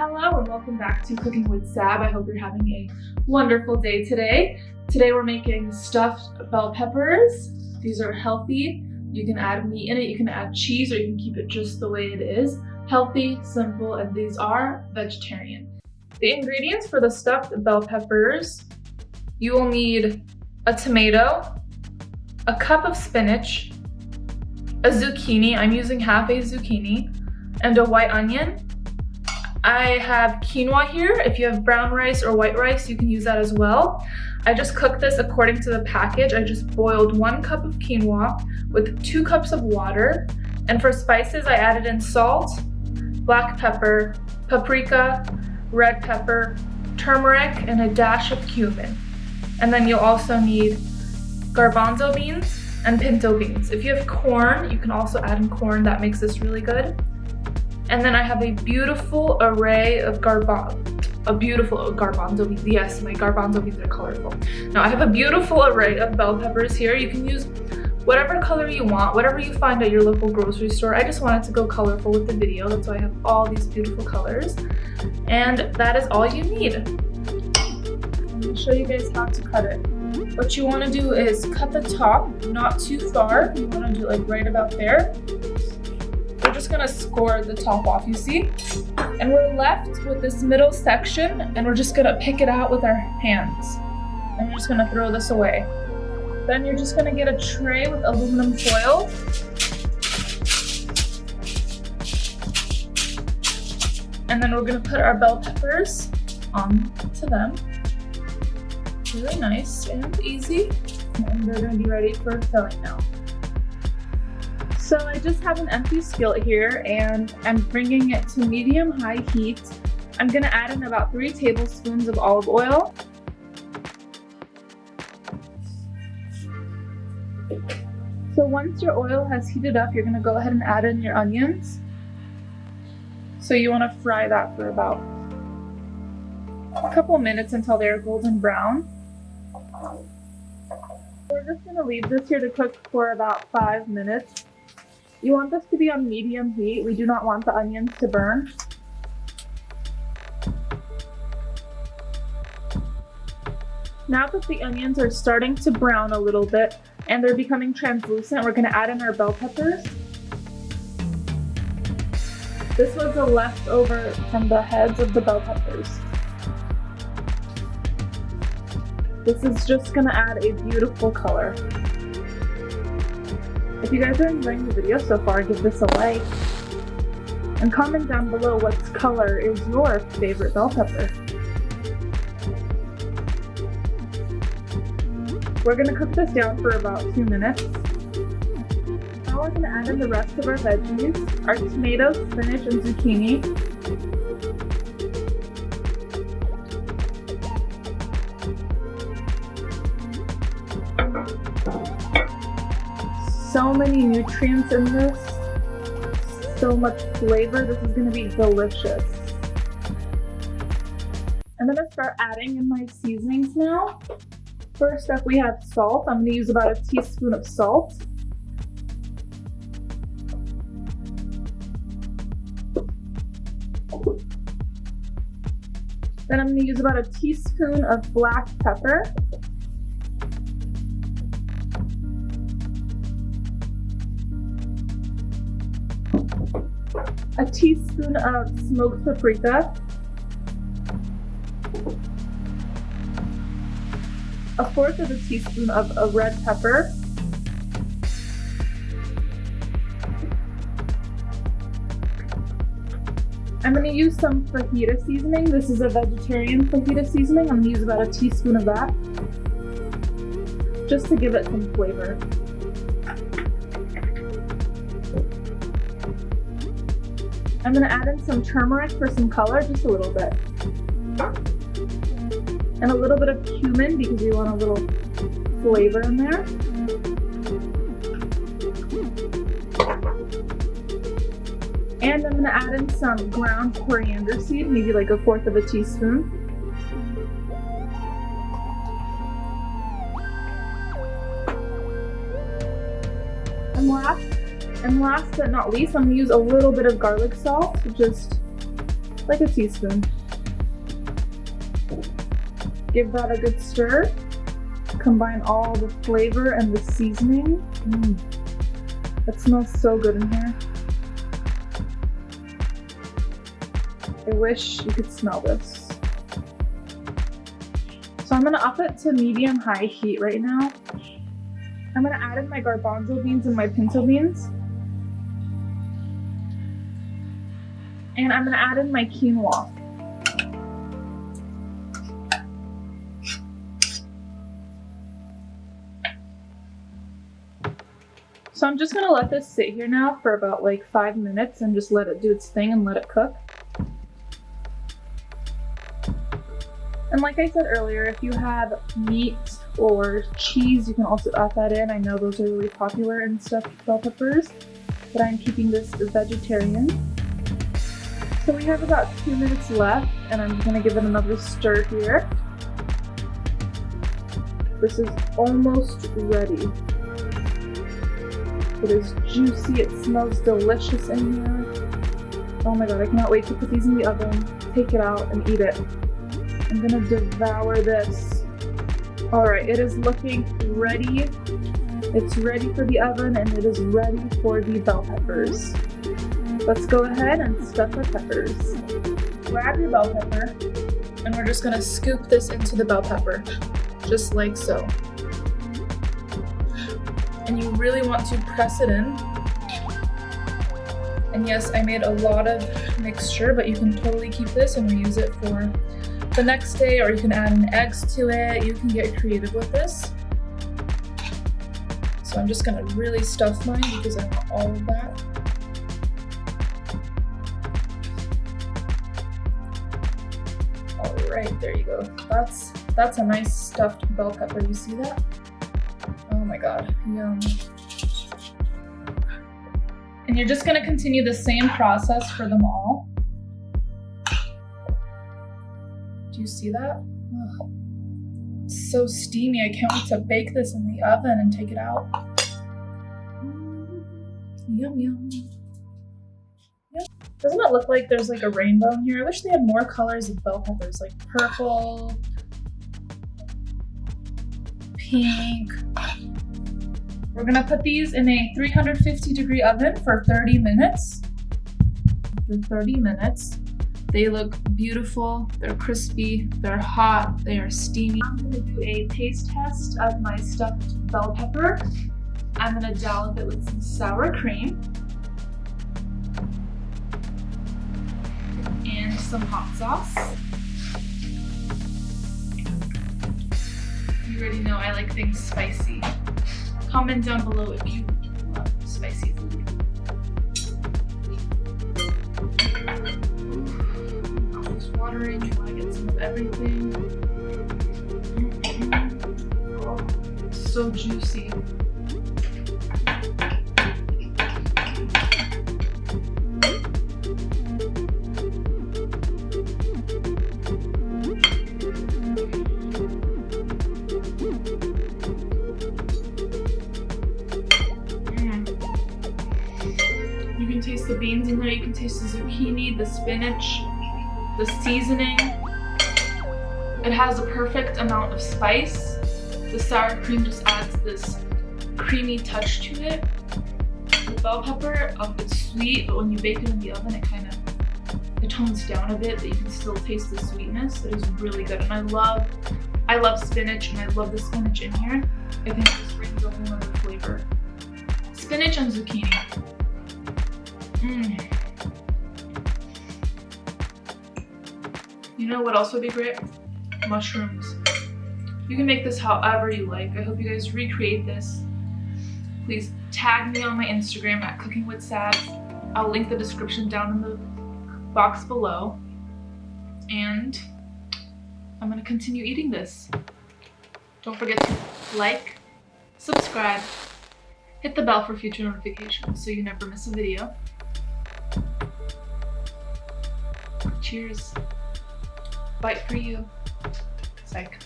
Hello and welcome back to Cooking with Sab. I hope you're having a wonderful day today. Today we're making stuffed bell peppers. These are healthy. You can add meat in it, you can add cheese, or you can keep it just the way it is. Healthy, simple, and these are vegetarian. The ingredients for the stuffed bell peppers: you will need a tomato, a cup of spinach, a zucchini, I'm using half a zucchini, and a white onion. I have quinoa here. If you have brown rice or white rice, you can use that as well. I just cooked this according to the package. I just boiled 1 cup of quinoa with 2 cups of water. And for spices, I added in salt, black pepper, paprika, red pepper, turmeric, and a dash of cumin. And then you'll also need garbanzo beans and pinto beans. If you have corn, you can also add in corn. That makes this really good. And then I have a beautiful array of garbanzo beans. Yes, my garbanzo beans are colorful. Now I have a beautiful array of bell peppers here. You can use whatever color you want, whatever you find at your local grocery store. I just wanted to go colorful with the video. That's why I have all these beautiful colors. And that is all you need. I'm gonna show you guys how to cut it. What you wanna do is cut the top, not too far. You wanna do like right about there. We're just gonna score the top off, you see? And we're left with this middle section, and we're just gonna pick it out with our hands. And we're just gonna throw this away. Then you're just gonna get a tray with aluminum foil. And then we're gonna put our bell peppers onto them. Really nice and easy. And they're gonna be ready for filling now. So I just have an empty skillet here and I'm bringing it to medium-high heat. I'm gonna add in about 3 tablespoons of olive oil. So once your oil has heated up, you're gonna go ahead and add in your onions. So you wanna fry that for about a couple minutes until they're golden brown. We're just gonna leave this here to cook for about 5 minutes. You want this to be on medium heat. We do not want the onions to burn. Now that the onions are starting to brown a little bit and they're becoming translucent, we're gonna add in our bell peppers. This was a leftover from the heads of the bell peppers. This is just gonna add a beautiful color. If you guys are enjoying the video so far, give this a like. And comment down below what color is your favorite bell pepper. We're gonna cook this down for about 2 minutes. Now we're gonna add in the rest of our veggies, our tomatoes, spinach, and zucchini. So many nutrients in this, so much flavor. This is gonna be delicious. I'm gonna start adding in my seasonings now. First up, we have salt. I'm gonna use about a teaspoon of salt. Then I'm gonna use about a teaspoon of black pepper. A teaspoon of smoked paprika, a 1/4 of a teaspoon of a red pepper, I'm going to use some fajita seasoning. This is a vegetarian fajita seasoning. I'm going to use about a teaspoon of that, just to give it some flavor. I'm going to add in some turmeric for some color, just a little bit. And a little bit of cumin because we want a little flavor in there. And I'm going to add in some ground coriander seed, maybe like a 1/4 of a teaspoon. And last but not least, I'm going to use a little bit of garlic salt, just like a teaspoon. Give that a good stir. Combine all the flavor and the seasoning. It smells so good in here. I wish you could smell this. So I'm gonna up it to medium-high heat right now. I'm gonna add in my garbanzo beans and my pinto beans. And I'm gonna add in my quinoa. So I'm just gonna let this sit here now for about like 5 minutes and just let it do its thing and let it cook. And like I said earlier, if you have meat or cheese, you can also add that in. I know those are really popular in stuffed bell peppers, but I'm keeping this vegetarian. So we have about 2 minutes left, and I'm gonna give it another stir here. This is almost ready. It is juicy, it smells delicious in here. Oh my god, I cannot wait to put these in the oven, take it out, and eat it. I'm gonna devour this. Alright, it is looking ready. It's ready for the oven, and it is ready for the bell peppers. Let's go ahead and stuff our peppers. Grab your bell pepper, and we're just gonna scoop this into the bell pepper, just like so. And you really want to press it in. And yes, I made a lot of mixture, but you can totally keep this and reuse it for the next day, or you can add in eggs to it. You can get creative with this. So I'm just gonna really stuff mine because I want all of that. All right, there you go. That's a nice stuffed bell pepper. You see that? Oh my god, yum. And you're just gonna continue the same process for them all. Do you see that? Oh, it's so steamy. I can't wait to bake this in the oven and take it out. Yum, yum. Yum. Doesn't it look like there's like a rainbow in here? I wish they had more colors of bell peppers, like purple, pink. We're gonna put these in a 350-degree oven for 30 minutes. For 30 minutes. They look beautiful, they're crispy, they're hot, they are steamy. I'm gonna do a taste test of my stuffed bell pepper. I'm gonna dollop it with some sour cream and some hot sauce. You already know I like things spicy. Comment down below if you love spicy food. It's watering, you want to get some of everything. Oh, so juicy. You can taste the beans in there, you can taste the zucchini, the spinach, the seasoning. It has a perfect amount of spice. The sour cream just adds this creamy touch to it. The bell pepper, it's sweet, but when you bake it in the oven, it tones down a bit, but you can still taste the sweetness. It is really good, and I love spinach, and I love the spinach in here. I think it just brings a whole other flavor. Spinach and zucchini. You know what else would be great? Mushrooms. You can make this however you like. I hope you guys recreate this. Please tag me on my Instagram at Cooking with Sabs. I'll link the description down in the box below. And I'm gonna continue eating this. Don't forget to like, subscribe, hit the bell for future notifications so you never miss a video. Cheers. Bite for you. Psych.